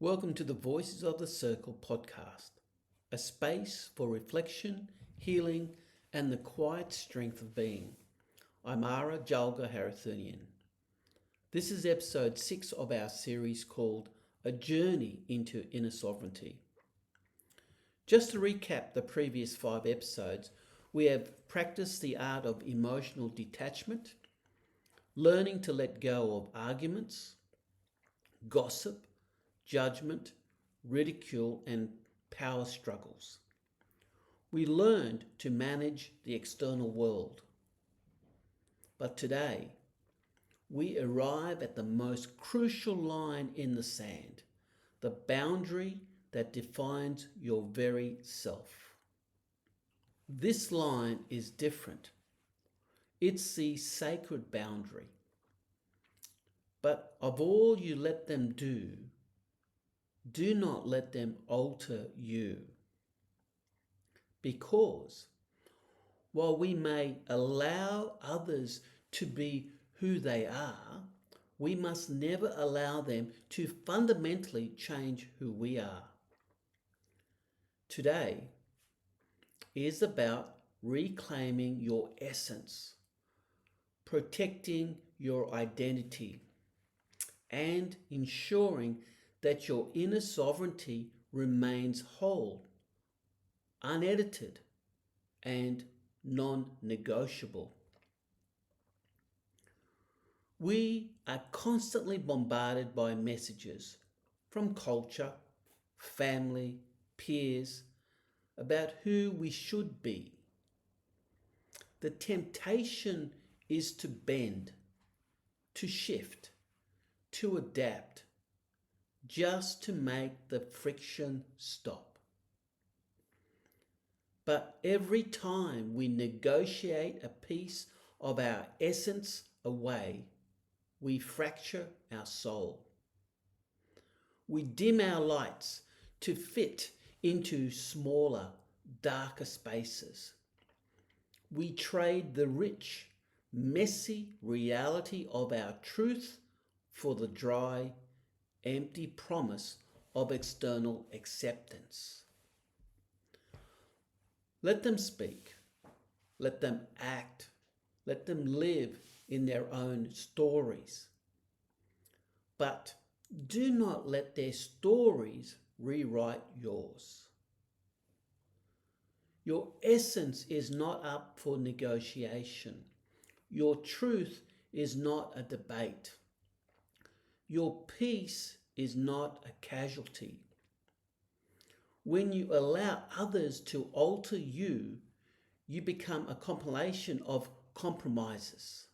Welcome to the Voices of the Circle podcast, a space for reflection, healing, and the quiet strength of being. I'm Ara Jalga Harathunian. This is episode 6 of our series called A Journey into Inner Sovereignty. Just to recap the previous 5 episodes, we have practiced the art of emotional detachment, learning to let go of arguments, gossip, judgment, ridicule, and power struggles. We learned to manage the external world. But today, we arrive at the most crucial line in the sand, the boundary that defines your very self. This line is different. It's the sacred boundary. But of all you let them do not let them alter you. Because while we may allow others to be who they are, we must never allow them to fundamentally change who we are. Today is about reclaiming your essence, protecting your identity, and ensuring that your inner sovereignty remains whole, unedited, and non-negotiable. We are constantly bombarded by messages from culture, family, peers about who we should be. The temptation is to bend, to shift, to adapt, just to make the friction stop. But every time we negotiate a piece of our essence away, we fracture our soul. We dim our lights to fit into smaller, darker spaces. We trade the rich, messy reality of our truth for the dry, empty promise of external acceptance. Let them speak, let them act, let them live in their own stories. But do not let their stories rewrite yours. Your essence is not up for negotiation. Your truth is not a debate. Your peace is not a casualty. When you allow others to alter you, you become a compilation of compromises.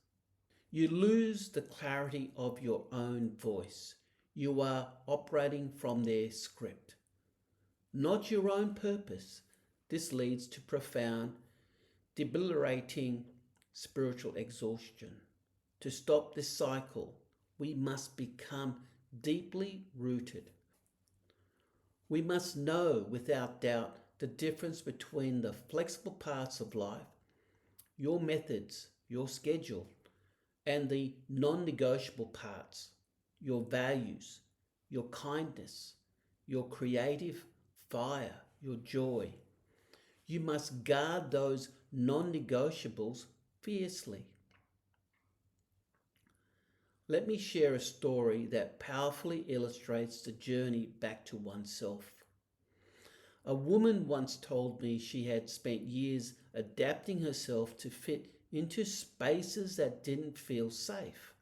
You lose the clarity of your own voice. You are operating from their script, not your own purpose. This leads to profound, debilitating spiritual exhaustion. To stop this cycle, we must become deeply rooted. We must know without doubt the difference between the flexible parts of life, your methods, your schedule, and the non-negotiable parts, your values, your kindness, your creative fire, your joy. You must guard those non-negotiables fiercely. Let me share a story that powerfully illustrates the journey back to oneself. A woman once told me she had spent years adapting herself to fit into spaces that didn't feel safe.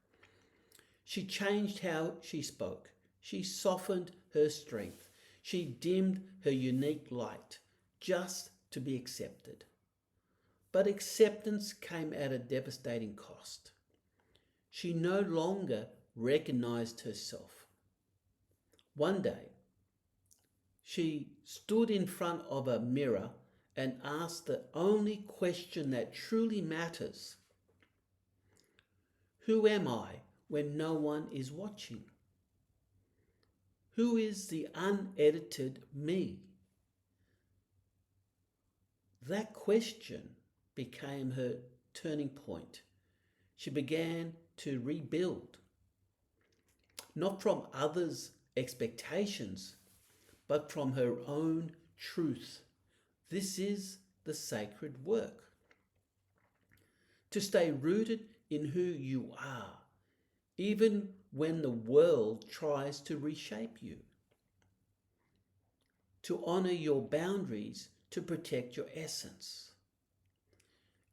She changed how she spoke. She softened her strength. She dimmed her unique light just to be accepted. But acceptance came at a devastating cost. She no longer recognized herself. One day, she stood in front of a mirror and asked the only question that truly matters. Who am I when no one is watching? Who is the unedited me? That question became her turning point. She began to rebuild, not from others' expectations, but from her own truth. This is the sacred work. To stay rooted in who you are, even when the world tries to reshape you. To honour your boundaries to protect your essence.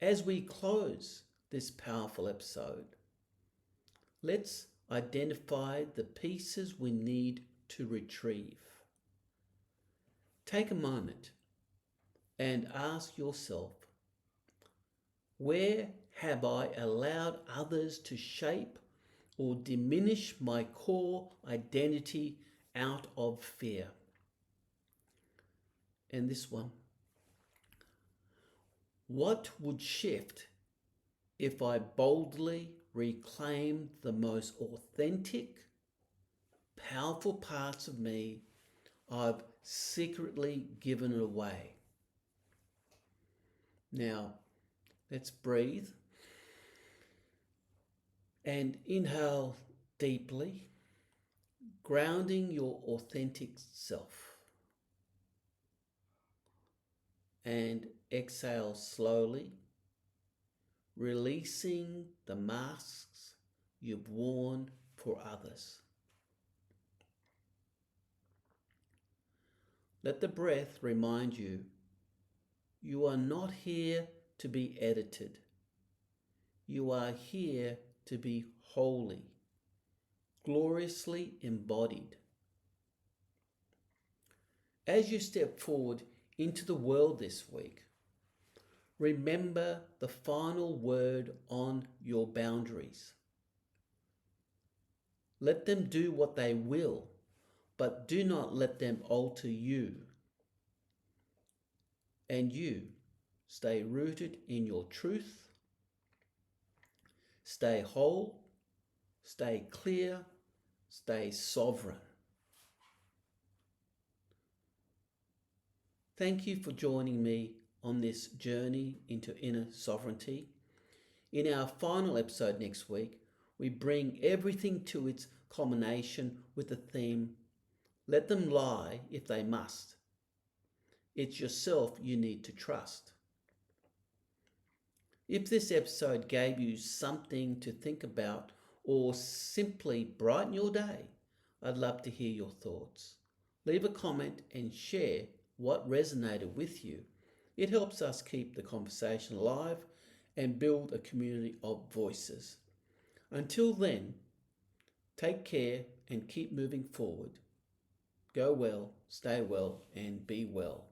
As we close this powerful episode, let's identify the pieces we need to retrieve. Take a moment and ask yourself, where have I allowed others to shape or diminish my core identity out of fear? And this one, what would shift if I boldly reclaimed the most authentic, powerful parts of me I've secretly given away? Now, let's breathe and inhale deeply, grounding your authentic self. And exhale slowly, releasing the masks you've worn for others. Let the breath remind you, you are not here to be edited. You are here to be holy, gloriously embodied. As you step forward into the world this week, remember the final word on your boundaries. Let them do what they will, but do not let them alter you. And you stay rooted in your truth, stay whole, stay clear, stay sovereign. Thank you for joining me on this journey into inner sovereignty. In our final episode next week, we bring everything to its culmination with the theme, let them lie if they must. It's yourself you need to trust. If this episode gave you something to think about or simply brighten your day, I'd love to hear your thoughts. Leave a comment and share what resonated with you. It helps us keep the conversation alive and build a community of voices. Until then, take care and keep moving forward. Go well, stay well, and be well.